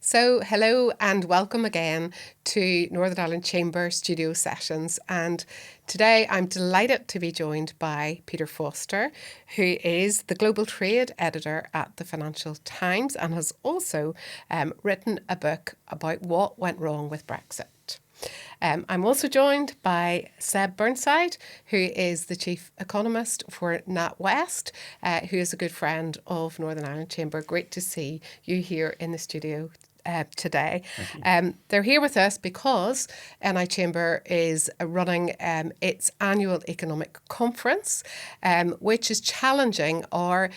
So, hello and welcome again to Northern Ireland Chamber Studio Sessions. And today I'm delighted to be joined by Peter Foster, who is the Global Trade Editor at the Financial Times and has also written a book about what went wrong with Brexit. I'm also joined by Seb Burnside, who is the Chief Economist for Natwest, who is a good friend of Northern Ireland Chamber. Great to see you here in the studio today. They're here with us because NI Chamber is running its annual economic conference, which is challenging our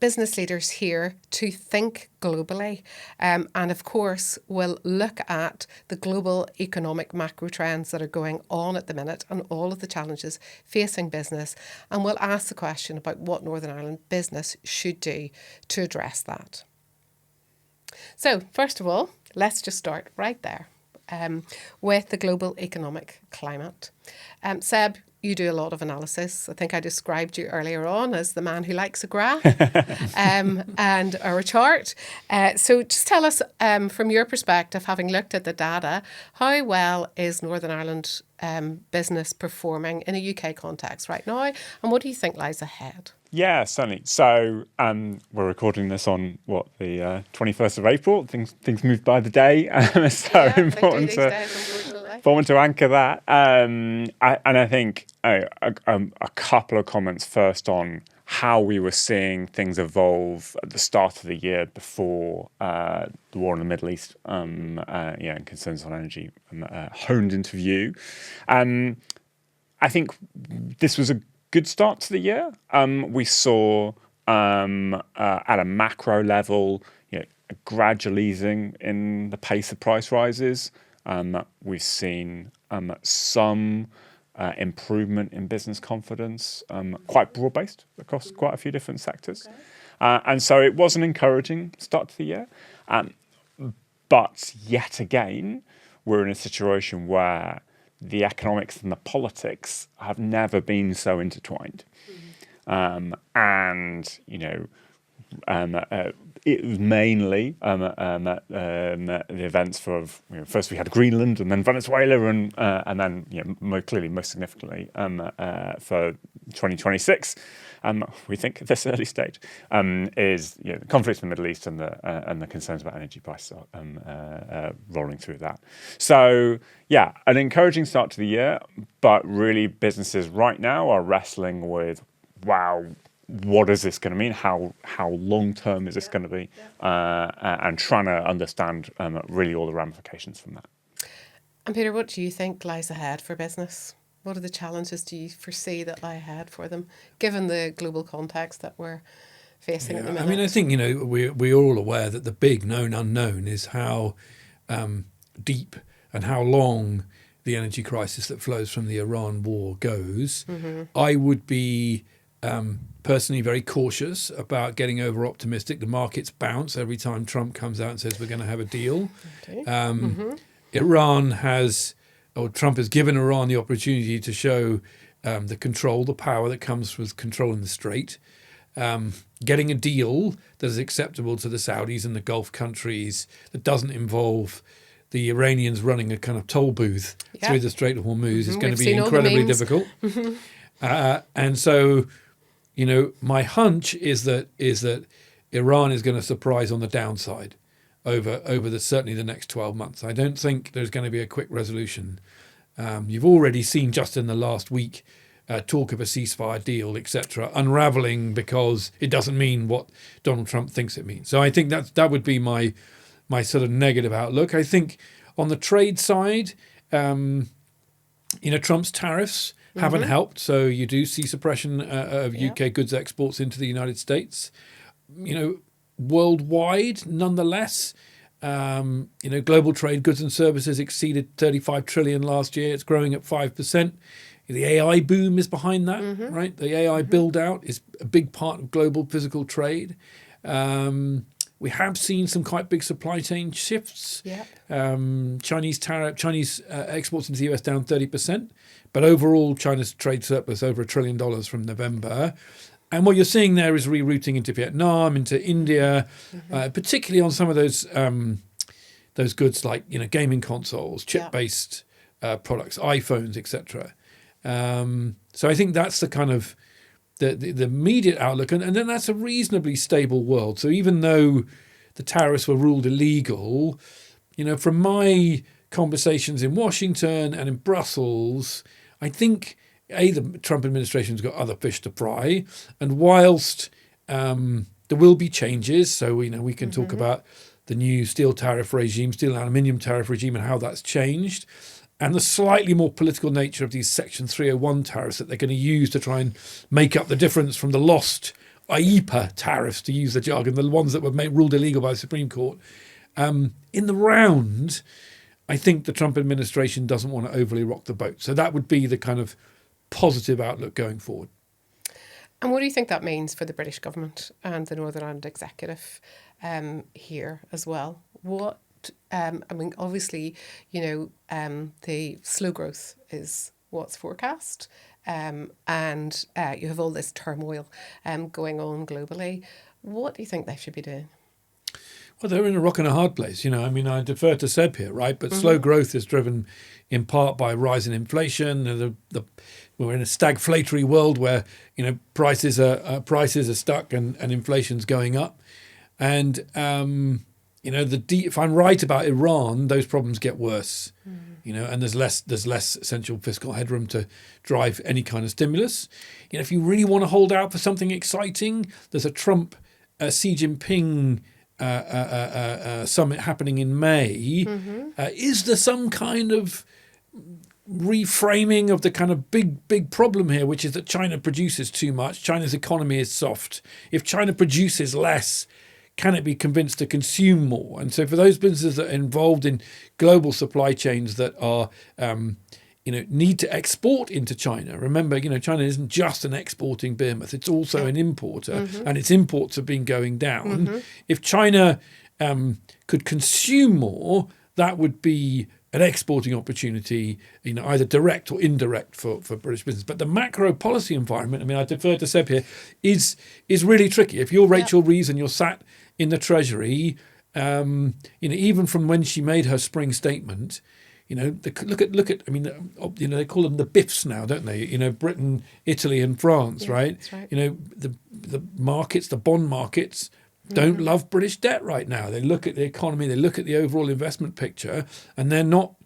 business leaders here to think globally. And of course, we'll look at the global economic macro trends that are going on at the minute and all of the challenges facing business. And we'll ask the question about what Northern Ireland business should do to address that. So, first of all, let's just start right there with the global economic climate. Seb, you do a lot of analysis. I think I described you earlier on as the man who likes a graph and or a chart. So just tell us from your perspective, having looked at the data, how well is Northern Ireland business performing in a UK context right now? And what do you think lies ahead? Yeah, certainly. So we're recording this on the 21st of April. Things moved by the day, so important to anchor that. And I think a couple of comments first on how we were seeing things evolve at the start of the year before the war in the Middle East, and concerns on energy honed into view. I think this was a good start to the year. We saw at a macro level, a gradual easing in the pace of price rises. We've seen some improvement in business confidence, quite broad-based across quite a few different sectors. Okay. And so it was an encouraging start to the year. But yet again, we're in a situation where the economics and the politics have never been so intertwined. It was mainly the events for first we had Greenland and then Venezuela and then most significantly for 2026. We think at this early stage is the conflict in the Middle East and the concerns about energy prices rolling through that. So an encouraging start to the year, but really businesses right now are wrestling with what is this going to mean? How long term is this going to be? And trying to understand really all the ramifications from that. And Peter, what do you think lies ahead for business? What are the challenges do you foresee that lie ahead for them, given the global context that we're facing at the minute? I mean, I think we're all aware that the big known unknown is how deep and how long the energy crisis that flows from the Iran war goes. Mm-hmm. I would be personally very cautious about getting over optimistic. The markets bounce every time Trump comes out and says we're going to have a deal. Okay. Trump has given Iran the opportunity to show the power that comes with controlling the strait. Getting a deal that is acceptable to the Saudis and the Gulf countries that doesn't involve the Iranians running a kind of toll booth through the Strait of Hormuz is going to be incredibly difficult. And so, my hunch is that Iran is going to surprise on the downside over certainly the next 12 months. I don't think there's going to be a quick resolution. You've already seen just in the last week talk of a ceasefire deal, etc., unraveling because it doesn't mean what Donald Trump thinks it means. So I think that would be my sort of negative outlook. I think on the trade side, Trump's tariffs haven't helped. So you do see suppression of UK goods exports into the United States. Worldwide, nonetheless, global trade, goods and services exceeded 35 trillion last year. It's growing at 5%. The AI boom is behind that, right? The AI build out is a big part of global physical trade. We have seen some quite big supply chain shifts. Chinese exports into the US down 30%, but overall China's trade surplus over $1 trillion from November. And what you're seeing there is rerouting into Vietnam, into India, particularly on some of those those goods like gaming consoles, chip-based products, iPhones, etc. So I think that's the kind of the immediate outlook, and then that's a reasonably stable world. So even though the tariffs were ruled illegal, from my conversations in Washington and in Brussels, I think the Trump administration's got other fish to fry, and whilst there will be changes, so we can talk about the new steel and aluminium tariff regime and how that's changed, and the slightly more political nature of these Section 301 tariffs that they're going to use to try and make up the difference from the lost IEEPA tariffs, to use the jargon, the ones that were ruled illegal by the Supreme Court. In the round, I think the Trump administration doesn't want to overly rock the boat. So that would be the kind of positive outlook going forward. And what do you think that means for the British government and the Northern Ireland executive here as well? Obviously, the slow growth is what's forecast, and you have all this turmoil going on globally. What do you think they should be doing? Well, they're in a rock and a hard place. I defer to Seb here, right? But slow growth is driven in part by rising inflation. We're in a stagflatory world where prices are stuck and inflation's going up. And if I'm right about Iran, those problems get worse. And there's less essential fiscal headroom to drive any kind of stimulus. If you really want to hold out for something exciting, there's a Trump Xi Jinping summit happening in May. Is there some kind of reframing of the kind of big problem here, which is that China produces too much? China's economy is soft. If China produces less, can it be convinced to consume more? And so for those businesses that are involved in global supply chains that are need to export into China. Remember, China isn't just an exporting behemoth; it's also an importer, and its imports have been going down. If China could consume more, that would be an exporting opportunity, either direct or indirect for British business. But the macro policy environment, I defer to Seb here, is really tricky. If you're Rachel Reeves and you're sat in the Treasury, even from when she made her spring statement. Look at. They call them the BIFs now, don't they? Britain, Italy, and France, right? That's right. The markets, the bond markets, don't love British debt right now. They look at the economy, they look at the overall investment picture, and they're not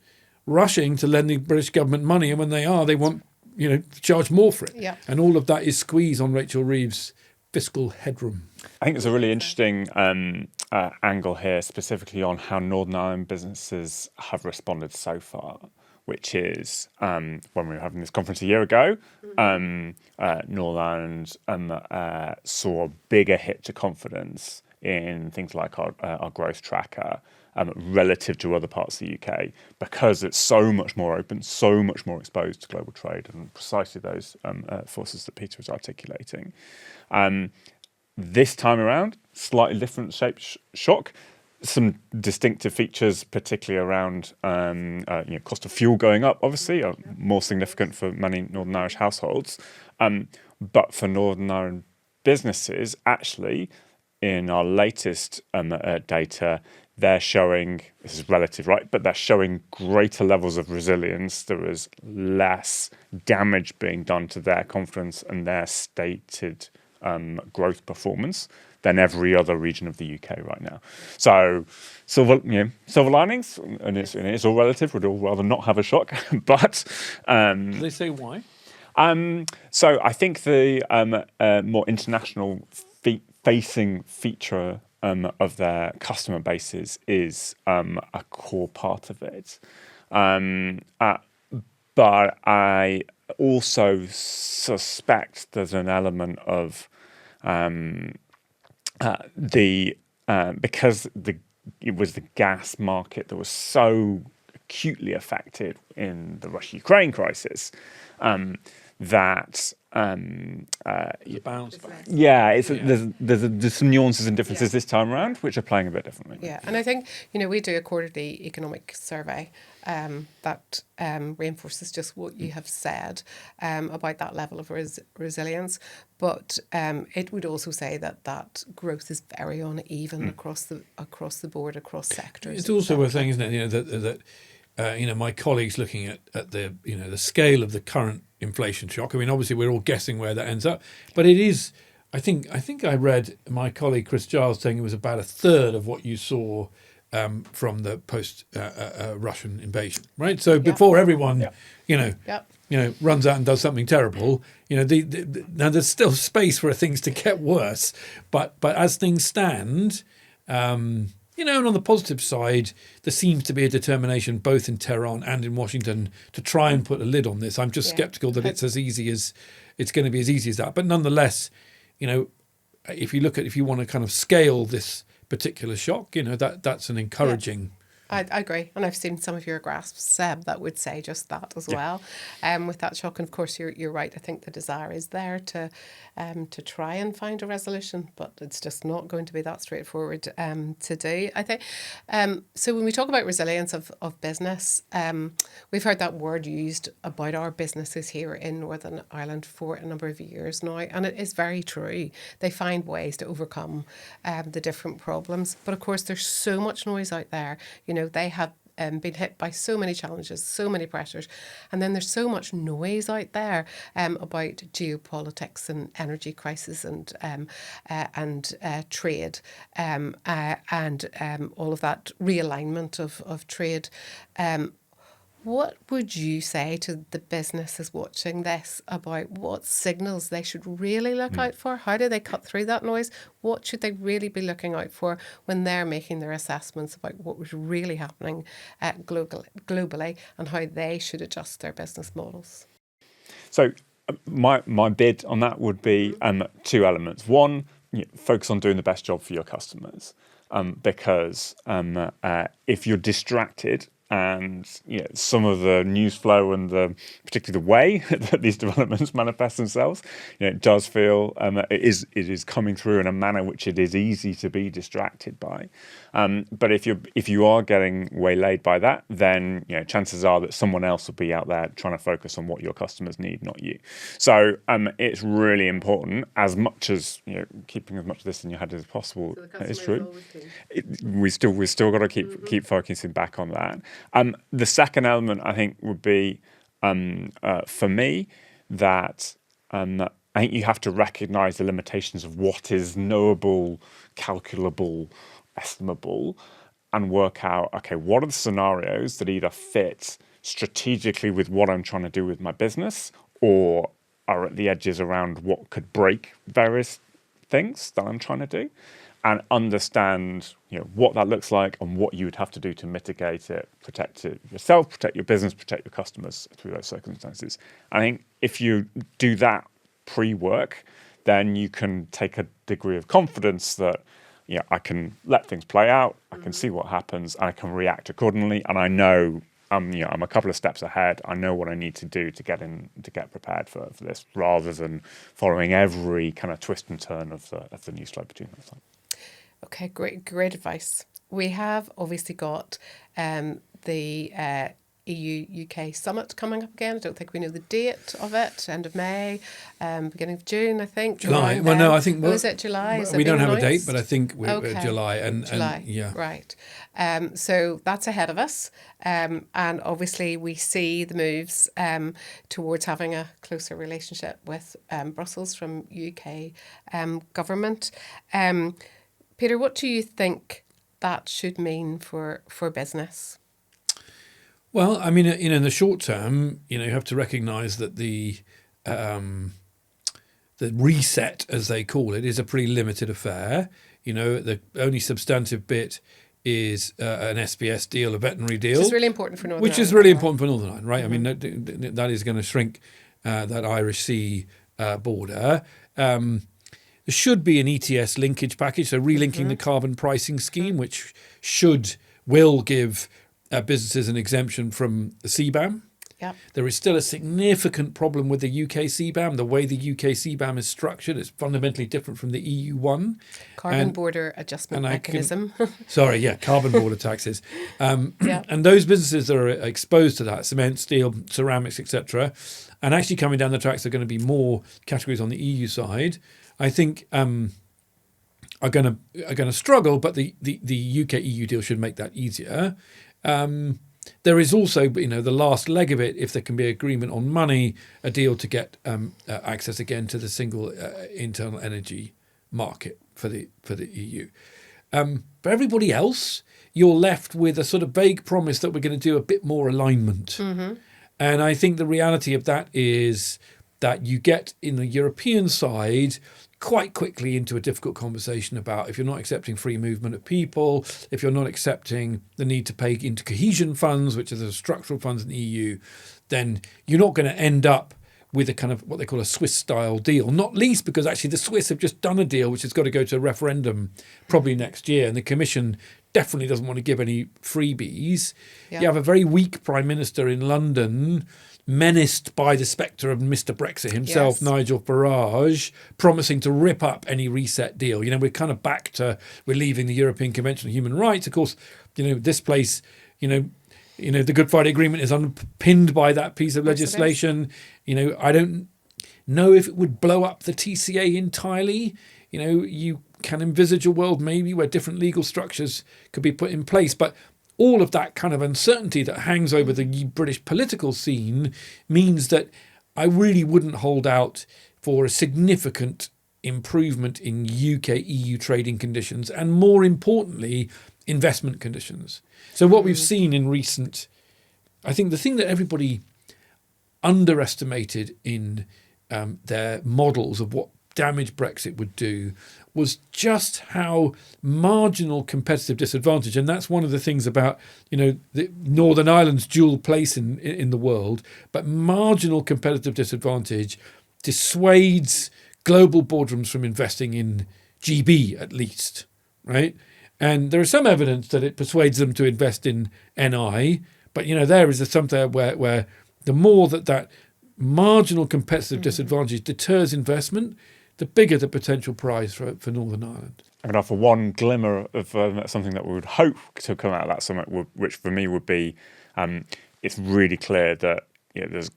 rushing to lend the British government money. And when they are, they want to charge more for it. Yeah. And all of that is squeezed on Rachel Reeves' fiscal headroom. I think it's a really interesting angle here, specifically on how Northern Ireland businesses have responded so far, which is when we were having this conference a year ago, Northern Ireland saw a bigger hit to confidence in things like our growth tracker relative to other parts of the UK, because it's so much more open, so much more exposed to global trade, and precisely those forces that Peter was articulating. This time around, slightly different shaped shock. Some distinctive features, particularly around cost of fuel going up, obviously, are more significant for many Northern Irish households. But for Northern Ireland businesses, actually, in our latest data, they're showing, this is relative, right, but they're showing greater levels of resilience. There is less damage being done to their confidence and their stated growth performance than every other region of the UK right now. So silver linings, and it's all relative. We'd all rather not have a shock, but Do they say why? So I think the more international facing feature of their customer bases is a core part of it. But I also suspect there's an element of because it was the gas market that was so acutely affected in the Russia-Ukraine crisis, that The bounce back. There's some nuances and differences this time around, which are playing a bit differently. Yeah, and I think, we do a quarterly economic survey that reinforces just what you have said about that level of resilience. But it would also say that growth is very uneven across the board, across sectors. It's also worth saying, isn't it, that my colleagues looking at the the scale of the current inflation shock. I mean, obviously we're all guessing where that ends up, but it is. I think I read my colleague Chris Giles saying it was about a third of what you saw from the post Russian invasion, right? So before everyone, runs out and does something terrible, now there's still space for things to get worse, but as things stand. And on the positive side, there seems to be a determination both in Tehran and in Washington to try and put a lid on this. I'm just sceptical that it's going to be as easy as that. But nonetheless, if you want to kind of scale this particular shock, that's an encouraging. I agree, and I've seen some of your graphs, Seb, that would say just that as well. With that shock, and of course you're right. I think the desire is there to try and find a resolution, but it's just not going to be that straightforward to do. I think so. When we talk about resilience of business, we've heard that word used about our businesses here in Northern Ireland for a number of years now, and it is very true. They find ways to overcome the different problems, but of course there's so much noise out there. They have been hit by so many challenges, so many pressures, and then there's so much noise out there about geopolitics and energy crisis and trade and all of that realignment of trade. What would you say to the businesses watching this about what signals they should really look out for? How do they cut through that noise? What should they really be looking out for when they're making their assessments about what was really happening globally and how they should adjust their business models? So my bid on that would be two elements. One, focus on doing the best job for your customers, because if you're distracted, and some of the news flow and particularly the way that these developments manifest themselves, it does feel it is coming through in a manner which it is easy to be distracted by. But if you are getting waylaid by that, then chances are that someone else will be out there trying to focus on what your customers need, not you. So it's really important, as much as keeping as much of this in your head as possible. So is true. We still got to keep focusing back on that. The second element, I think, would be for me that I think you have to recognise the limitations of what is knowable, calculable, estimable, and work out, okay, what are the scenarios that either fit strategically with what I'm trying to do with my business, or are at the edges around what could break various things that I'm trying to do, and understand what that looks like and what you would have to do to mitigate it, protect it yourself, protect your business, protect your customers through those circumstances. I think if you do that pre-work, then you can take a degree of confidence that I can let things play out, I can see what happens, and I can react accordingly, and I know I'm a couple of steps ahead. I know what I need to do to get prepared for this, rather than following every kind of twist and turn of the news flow between those times. Okay, great advice. We have obviously got the EU-UK summit coming up again. I don't think we know the date of it. End of May, beginning of June, I think. July. Well, no, I think. Is it July? We don't have a date, but I think we're July. July. Yeah. Right. So that's ahead of us. And obviously we see the moves towards having a closer relationship with Brussels from UK government. Peter, what do you think that should mean for business? Well, I mean, in the short term, you have to recognise that the reset, as they call it, is a pretty limited affair. The only substantive bit is an SBS deal, a veterinary deal, which is really important for Northern Ireland. Which is really important for Northern Ireland, right? Mm-hmm. I mean, that is going to shrink that Irish Sea border. There should be an ETS linkage package, so relinking the carbon pricing scheme, which will give businesses an exemption from the CBAM. Yep. There is still a significant problem with the UK CBAM. The way the UK CBAM is structured is fundamentally different from the EU one. Carbon border adjustment mechanism. Carbon border taxes. Yeah. And those businesses that are exposed to that, cement, steel, ceramics, etc., and actually coming down the tracks are going to be more categories on the EU side, I think are going to struggle, but the UK EU deal should make that easier. There is also, the last leg of it, if there can be agreement on money, a deal to get access again to the single internal energy market for the EU. For everybody else, you're left with a sort of vague promise that we're going to do a bit more alignment. Mm-hmm. And I think the reality of that is that you get in the European side quite quickly into a difficult conversation about if you're not accepting free movement of people, if you're not accepting the need to pay into cohesion funds, which are the structural funds in the EU, then you're not going to end up with a kind of what they call a Swiss-style deal, not least because actually the Swiss have just done a deal which has got to go to a referendum probably next year, and the Commission definitely doesn't want to give any freebies. Yeah. You have a very weak Prime Minister in London, menaced by the spectre of Mr. Brexit himself, yes. Nigel Farage, promising to rip up any reset deal. We're kind of back to, we're leaving the European Convention on Human Rights. Of course, this place, the Good Friday Agreement is underpinned by that piece of legislation. I don't know if it would blow up the TCA entirely. You can envisage a world maybe where different legal structures could be put in place, but all of that kind of uncertainty that hangs over the British political scene means that I really wouldn't hold out for a significant improvement in UK-EU trading conditions and, more importantly, investment conditions. So what we've seen in recent... I think the thing that everybody underestimated in their models of what damage Brexit would do was just how marginal competitive disadvantage, and that's one of the things about the Northern Ireland's dual place in the world, but marginal competitive disadvantage dissuades global boardrooms from investing in GB at least, right? And there is some evidence that it persuades them to invest in NI, but there is something where the more that marginal competitive disadvantage deters investment, the bigger the potential prize for Northern Ireland. I'm going to offer one glimmer of something that we would hope to come out of that summit, which for me would be, it's really clear that there's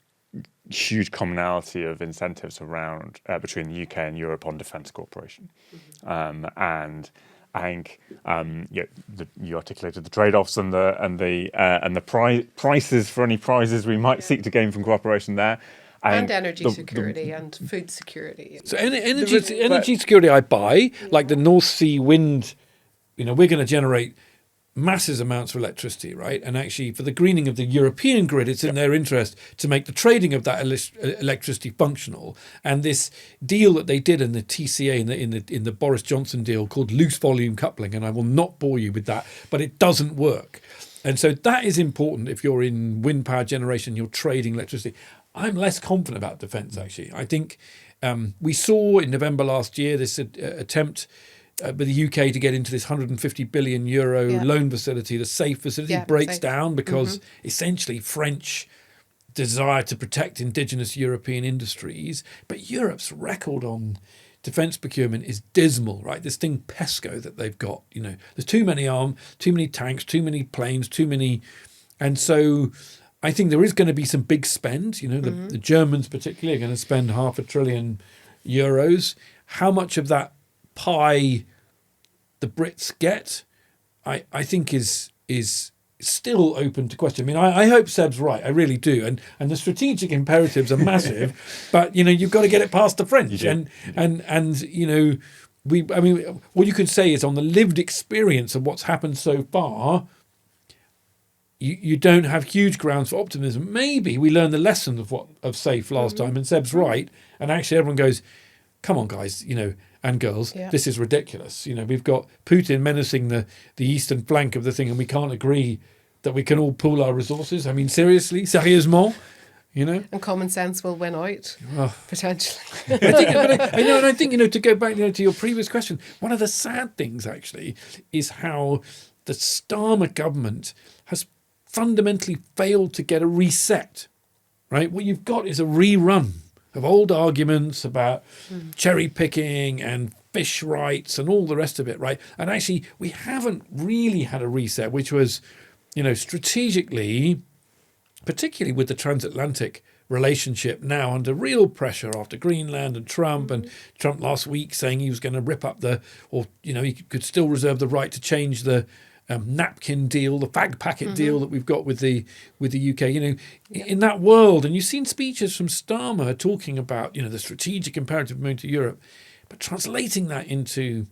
huge commonality of incentives around between the UK and Europe on defence cooperation, and I think you articulated the trade-offs and the prices for any prizes we might seek to gain from cooperation there. And energy security and food security. So energy security I buy, like the North Sea wind, we're going to generate massive amounts of electricity, right? And actually for the greening of the European grid, it's in their interest to make the trading of that electricity functional. And this deal that they did in the TCA, in the Boris Johnson deal called loose volume coupling, and I will not bore you with that, but it doesn't work. And so that is important if you're in wind power generation, you're trading electricity. I'm less confident about defence, actually. I think we saw in November last year this attempt by the UK to get into this 150 billion euro loan facility, the SAFE facility, breaks down because essentially French desire to protect indigenous European industries. But Europe's record on defence procurement is dismal, right? This thing PESCO that they've got, there's too many arms, too many tanks, too many planes, too many... And so... I think there is going to be some big spend. The Germans particularly are going to spend €500 billion. How much of that pie the Brits get, I think is still open to question. I mean, I hope Seb's right. I really do. And the strategic imperatives are massive, but you've got to get it past the French. And what you could say is on the lived experience of what's happened so far. You don't have huge grounds for optimism. Maybe we learned the lesson of SAFE last time, and Seb's right. And actually, everyone goes, "Come on, guys, and girls, this is ridiculous." We've got Putin menacing the eastern flank of the thing, and we can't agree that we can all pool our resources. I mean, sérieusement, And common sense will win out, potentially. I think to go back to your previous question, one of the sad things actually is how the Starmer government has fundamentally failed to get a reset right? What you've got is a rerun of old arguments about cherry picking and fish rights and all the rest of it, right? And actually, we haven't really had a reset, which was, strategically, particularly with the transatlantic relationship now under real pressure after Greenland and Trump, and Trump last week saying he was going to rip up he could still reserve the right to change the napkin deal, the fag packet deal that we've got with the UK, in that world. And you've seen speeches from Starmer talking about, the strategic imperative of moving to Europe, but translating that into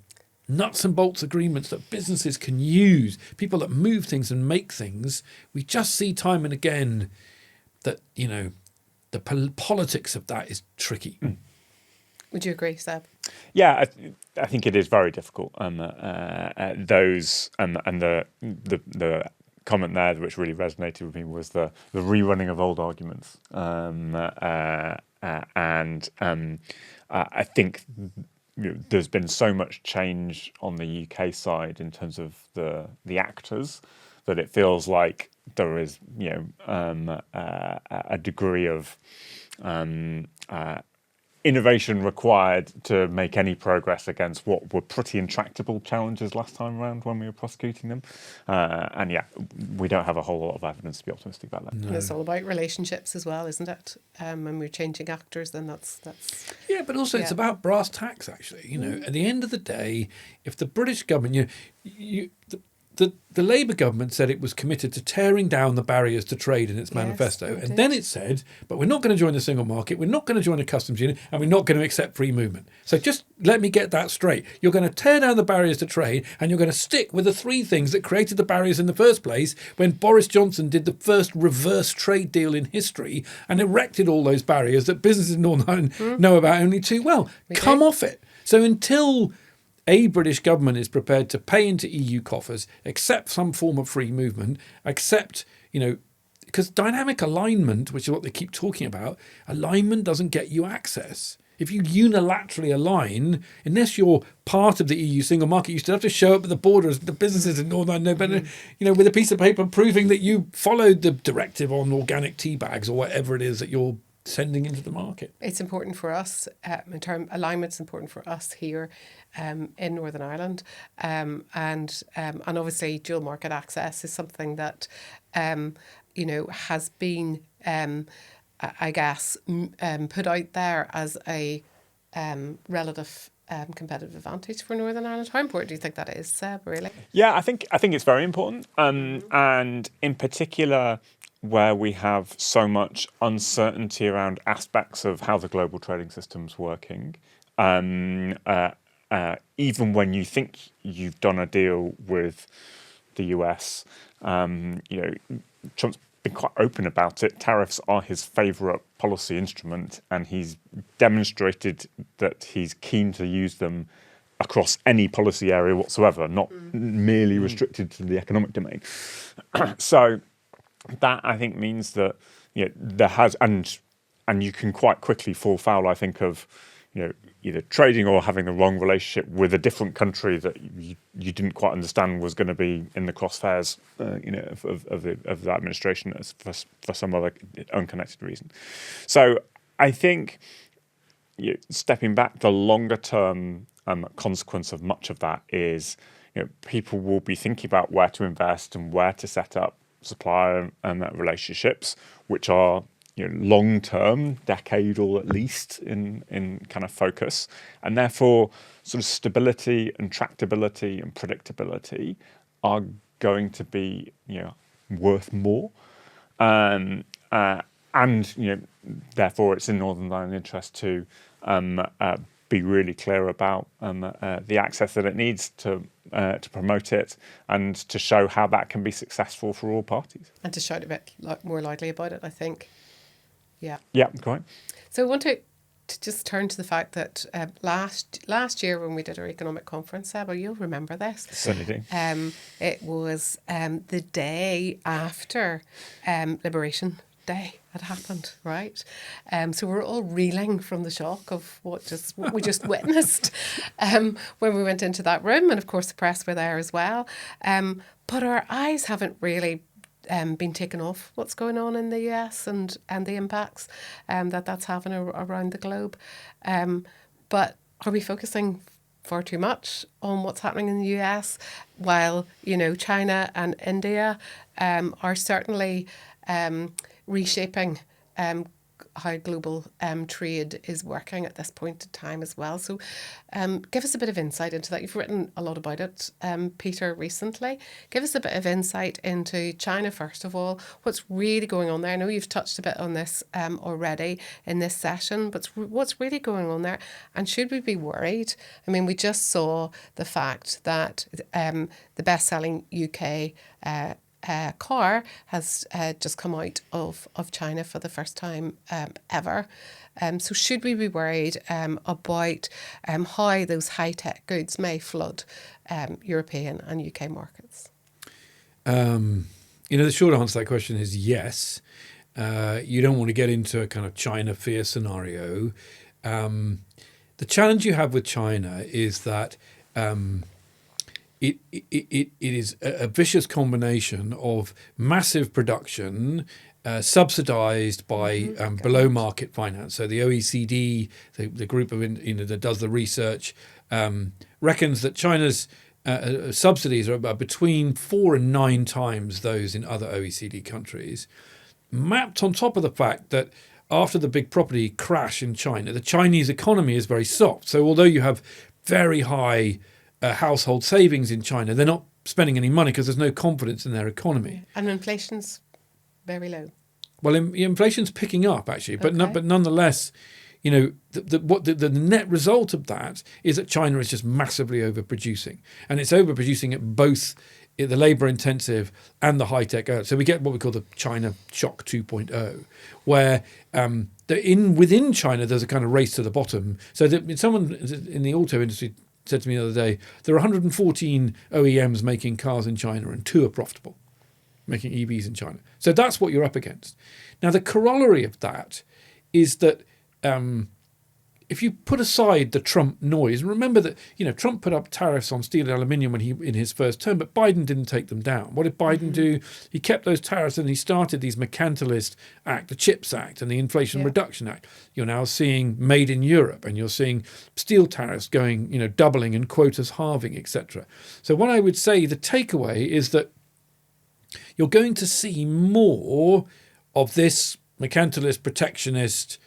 nuts and bolts agreements that businesses can use, people that move things and make things. We just see time and again that, the politics of that is tricky. Would you agree, Seb? Yeah, I think it is very difficult. Those and the comment there which really resonated with me was the rerunning of old arguments, I think there's been so much change on the UK side in terms of the actors that it feels like there is a degree of innovation required to make any progress against what were pretty intractable challenges last time around when we were prosecuting them. We don't have a whole lot of evidence to be optimistic about that. No. And it's all about relationships as well, isn't it? When we're changing actors, then that's yeah, but also it's about brass tacks. Actually, at the end of the day, if the British government, the Labour government said it was committed to tearing down the barriers to trade in its manifesto. And then it said, but we're not going to join the single market, we're not going to join a customs union, and we're not going to accept free movement. So just let me get that straight. You're going to tear down the barriers to trade, and you're going to stick with the three things that created the barriers in the first place when Boris Johnson did the first reverse trade deal in history and erected all those barriers that businesses in Northern Ireland know about only too well. Come off it. So until a British government is prepared to pay into EU coffers, accept some form of free movement, accept, because dynamic alignment, which is what they keep talking about, alignment doesn't get you access. If you unilaterally align, unless you're part of the EU single market, you still have to show up at the borders, the businesses in Northern Ireland, with a piece of paper proving that you followed the directive on organic tea bags or whatever it is that you're sending into the market. It's important for us, alignment's important for us here in Northern Ireland, and obviously dual market access is something that has been put out there as a relative competitive advantage for Northern Ireland. How important do you think that is, Seb, really? Yeah, I think it's very important, and in particular where we have so much uncertainty around aspects of how the global trading system's working. Even when you think you've done a deal with the US, Trump's been quite open about it. Tariffs are his favourite policy instrument, and he's demonstrated that he's keen to use them across any policy area whatsoever, not merely restricted to the economic domain. So that, I think, means that there has, and you can quite quickly fall foul, I think, of either trading or having the wrong relationship with a different country that you didn't quite understand was going to be in the crosshairs, of the administration for some other unconnected reason. So I think, stepping back, the longer term consequence of much of that is, people will be thinking about where to invest and where to set up supplier and relationships, which are long-term, decadal at least in kind of focus, and therefore sort of stability and tractability and predictability are going to be worth more, and therefore it's in Northern Ireland's interest to be really clear about the access that it needs to promote it and to show how that can be successful for all parties. And to shout a bit more loudly about it, I think. Yeah. Yeah, correct. So I want to just turn to the fact that last year when we did our economic conference, Seba, you'll remember this. Certainly do. It was the day after Liberation Day had happened, right? So we're all reeling from the shock of what we just witnessed when we went into that room, and of course the press were there as well. But our eyes haven't really been taken off what's going on in the US and the impacts that's having around the globe. But are we focusing far too much on what's happening in the US, while China and India are certainly reshaping how global trade is working at this point in time as well. So give us a bit of insight into that. You've written a lot about it, Peter, recently. Give us a bit of insight into China, first of all. What's really going on there? I know you've touched a bit on this already in this session, but what's really going on there? And should we be worried? I mean, we just saw the fact that the best-selling UK car has just come out of China for the first time ever. So should we be worried about how those high-tech goods may flood European and UK markets? The short answer to that question is yes. You don't want to get into a kind of China fear scenario. The challenge you have with China is that it is a vicious combination of massive production subsidized by below market finance. So the OECD, the group of that does the research, reckons that China's subsidies are about between 4 and 9 times those in other OECD countries, mapped on top of the fact that after the big property crash in China, the Chinese economy is very soft. So although you have very high household savings in China, they're not spending any money because there's no confidence in their economy. And inflation's very low. Well, inflation's picking up actually, but but nonetheless, the net result of that is that China is just massively overproducing, and it's overproducing at both the labour-intensive and the high-tech. So we get what we call the China shock 2.0, where within China there's a kind of race to the bottom. So that someone in the auto industry said to me the other day, there are 114 OEMs making cars in China and 2 are profitable, making EVs in China. So that's what you're up against. Now, the corollary of that is that if you put aside the Trump noise, and remember that Trump put up tariffs on steel and aluminium when in his first term, but Biden didn't take them down. What did Biden do? He kept those tariffs and he started these Mercantilist Act, the CHIPS Act and the Inflation Reduction Act. You're now seeing made in Europe, and you're seeing steel tariffs going, doubling and quotas halving, etc. So what I would say, the takeaway is that you're going to see more of this mercantilist, protectionist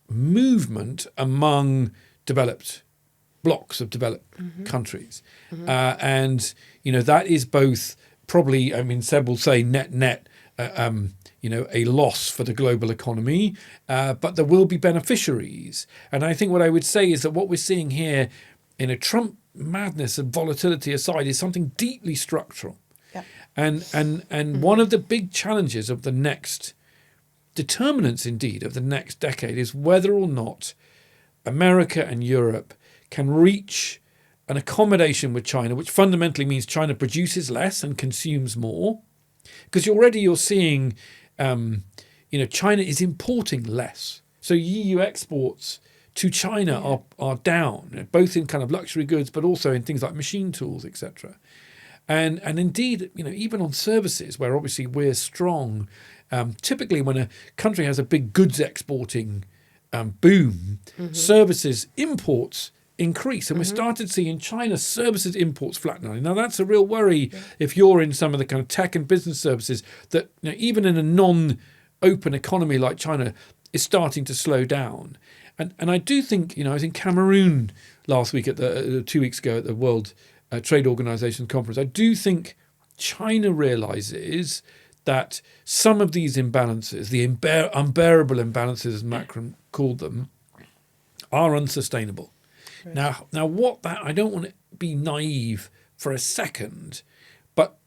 movement among developed blocks of developed countries. And, that is both probably, Seb will say net, a loss for the global economy, but there will be beneficiaries. And I think what I would say is that what we're seeing here in a Trump madness and volatility aside is something deeply structural. Yep. And one of the big challenges of the next determinants, indeed, of the next decade is whether or not America and Europe can reach an accommodation with China, which fundamentally means China produces less and consumes more. Because already you're seeing, China is importing less. So EU exports to China are down, both in kind of luxury goods, but also in things like machine tools, etc. And indeed, even on services, where obviously we're strong, typically when a country has a big goods exporting boom, services imports increase. And we started seeing China services imports flattening. Now, that's a real worry if you're in some of the kind of tech and business services that even in a non-open economy like China is starting to slow down. And I do think, I was in Cameroon last week 2 weeks ago at the World Trade Organization conference. I do think China realizes that some of these imbalances, the unbearable imbalances, as Macron called them, are unsustainable. Right. Now, I don't want to be naive for a second, but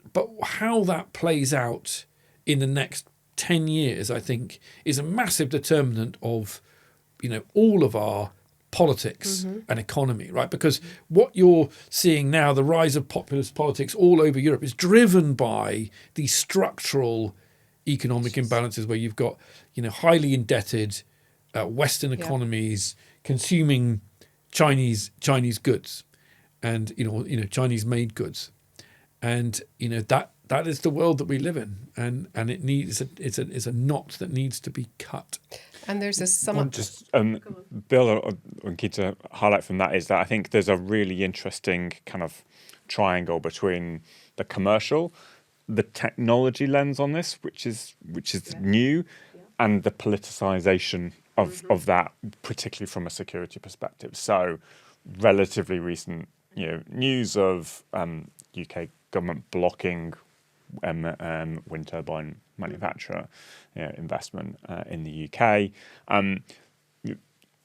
how that plays out in the next 10 years, I think, is a massive determinant of, all of our politics and economy, right? Because what you're seeing now, the rise of populist politics all over Europe, is driven by these structural economic imbalances where you've got, highly indebted Western economies consuming Chinese goods and, Chinese made goods. and that is the world that we live in, and it needs it's a knot that needs to be cut. And there's a somewhat Bill, and key to highlight from that is that I think there's a really interesting kind of triangle between the commercial, the technology lens on this, which is new, and the politicization of that, particularly from a security perspective. So, relatively recent, news of UK government blocking wind turbine manufacturer investment in the UK.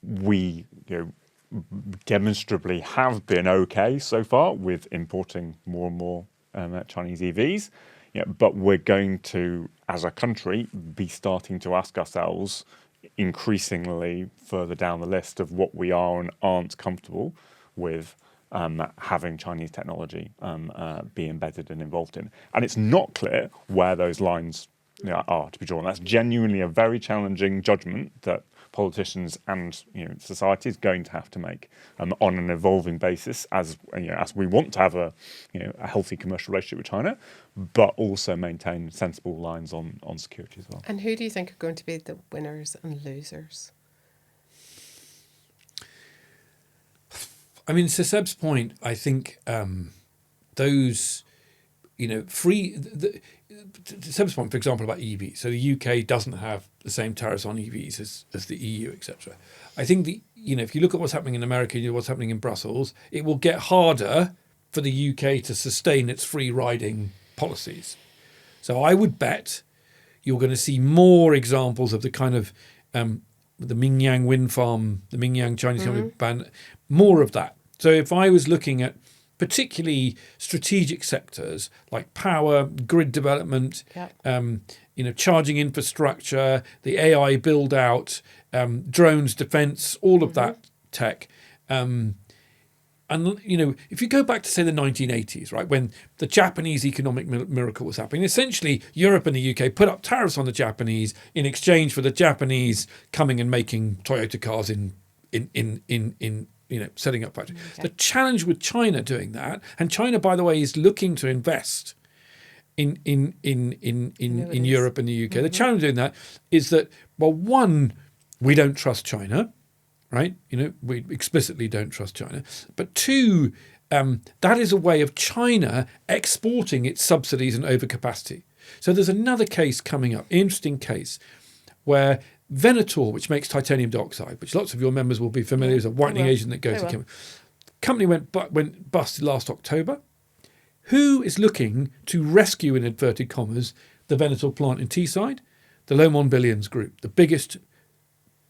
We demonstrably have been okay so far with importing more and more Chinese EVs, but we're going to, as a country, be starting to ask ourselves increasingly further down the list of what we are and aren't comfortable with having Chinese technology be embedded and involved in. And it's not clear where those lines are to be drawn. That's genuinely a very challenging judgment that politicians and society is going to have to make on an evolving basis as we want to have a healthy commercial relationship with China, but also maintain sensible lines on security as well. And who do you think are going to be the winners and losers? I mean, to Seb's point, I think those, to Seb's point, for example, about EVs. So the UK doesn't have the same tariffs on EVs as the EU, etc. I think if you look at what's happening in America, what's happening in Brussels, it will get harder for the UK to sustain its free riding policies. So I would bet you're going to see more examples of the kind of the Mingyang wind farm, the Mingyang Chinese company ban, more of that. So if I was looking at particularly strategic sectors like power, grid development, charging infrastructure, the AI build out, drones, defense, all of that tech. And if you go back to say the 1980s, right, when the Japanese economic miracle was happening, essentially Europe and the UK put up tariffs on the Japanese in exchange for the Japanese coming and making Toyota cars in setting up factories. Okay. The challenge with China doing that, and China, by the way, is looking to invest in Europe and the UK. The challenge doing that is that, well, one, we don't trust China, right? We explicitly don't trust China. But two, that is a way of China exporting its subsidies and overcapacity. So there's another case coming up, interesting case, where Venator, which makes titanium dioxide, which lots of your members will be familiar with, a whitening agent that goes to chemical. Company went bust last October. Who is looking to rescue, in inverted commas, the Venator plant in Teesside? The Lomon Billions Group, the biggest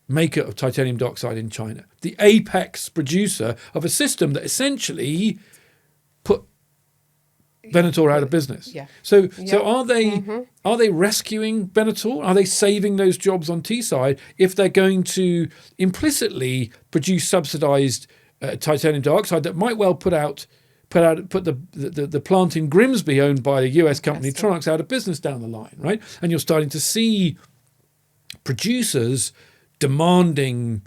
maker of titanium dioxide in China, the apex producer of a system that essentially put Venator out of business. Yeah. So are they rescuing Venator? Are they saving those jobs on Teesside if they're going to implicitly produce subsidised titanium dioxide that might well put the plant in Grimsby owned by a US company Tronox out of business down the line, right? And you're starting to see producers demanding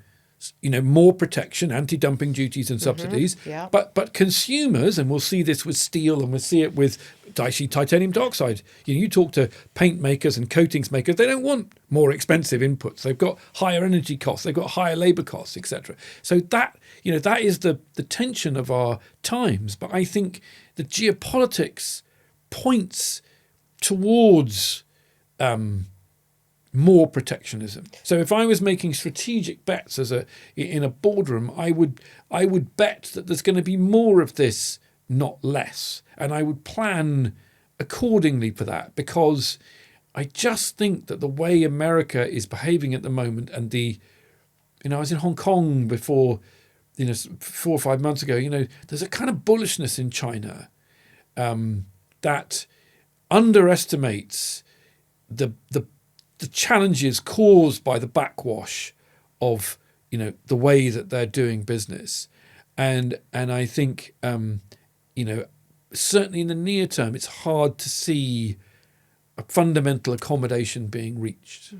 more protection, anti-dumping duties and subsidies, but consumers, and we'll see this with steel and we'll see it with titanium dioxide. You talk to paint makers and coatings makers, they don't want more expensive inputs. They've got higher energy costs, they've got higher labour costs, etc. So that is the tension of our times. But I think the geopolitics points towards more protectionism. So if I was making strategic bets in a boardroom, I would bet that there's going to be more of this, not less. And I would plan accordingly for that, because I just think that the way America is behaving at the moment, and I was in Hong Kong before, 4 or 5 months ago, there's a kind of bullishness in China that underestimates the challenges caused by the backwash of the way that they're doing business, and I think certainly in the near term it's hard to see a fundamental accommodation being reached.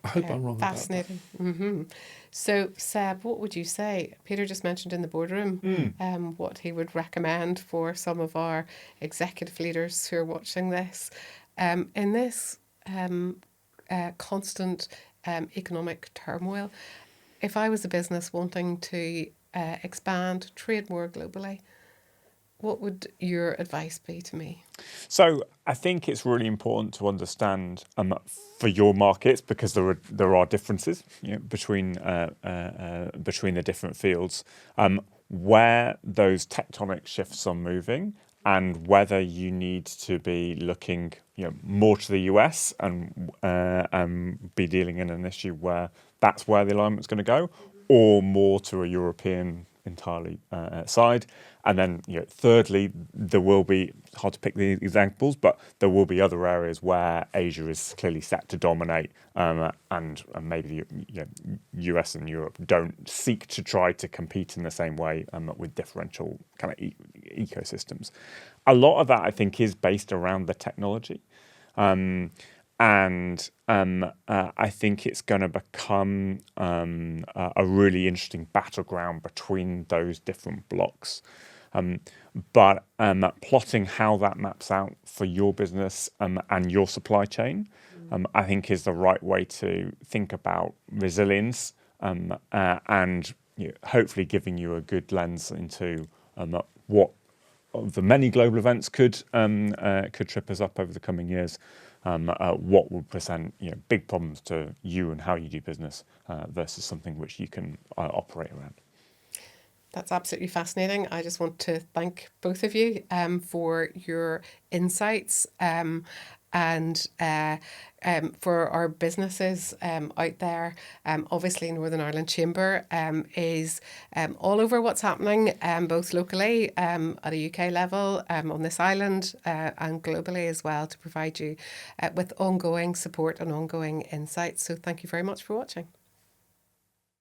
I hope I'm wrong. Fascinating. About that. So, Seb, what would you say? Peter just mentioned in the boardroom what he would recommend for some of our executive leaders who are watching this. In this constant economic turmoil, if I was a business wanting to expand, trade more globally, what would your advice be to me? So I think it's really important to understand for your markets, because there are differences, between the different fields, where those tectonic shifts are moving, and whether you need to be looking more to the US and be dealing in an issue where that's where the alignment's going to go, or more to a European entirely side. And then, thirdly, there will be, hard to pick the examples, but there will be other areas where Asia is clearly set to dominate, and maybe the US and Europe don't seek to try to compete in the same way with differential kind of ecosystems. A lot of that, I think, is based around the technology. And I think it's going to become a really interesting battleground between those different blocks. But plotting how that maps out for your business and your supply chain, I think is the right way to think about resilience, and hopefully giving you a good lens into what of the many global events could trip us up over the coming years. What will present big problems to you and how you do business versus something which you can operate around. That's absolutely fascinating. I just want to thank both of you for your insights and for our businesses out there. Obviously, Northern Ireland Chamber is all over what's happening, both locally at a UK level on this island and globally as well, to provide you with ongoing support and ongoing insights. So thank you very much for watching.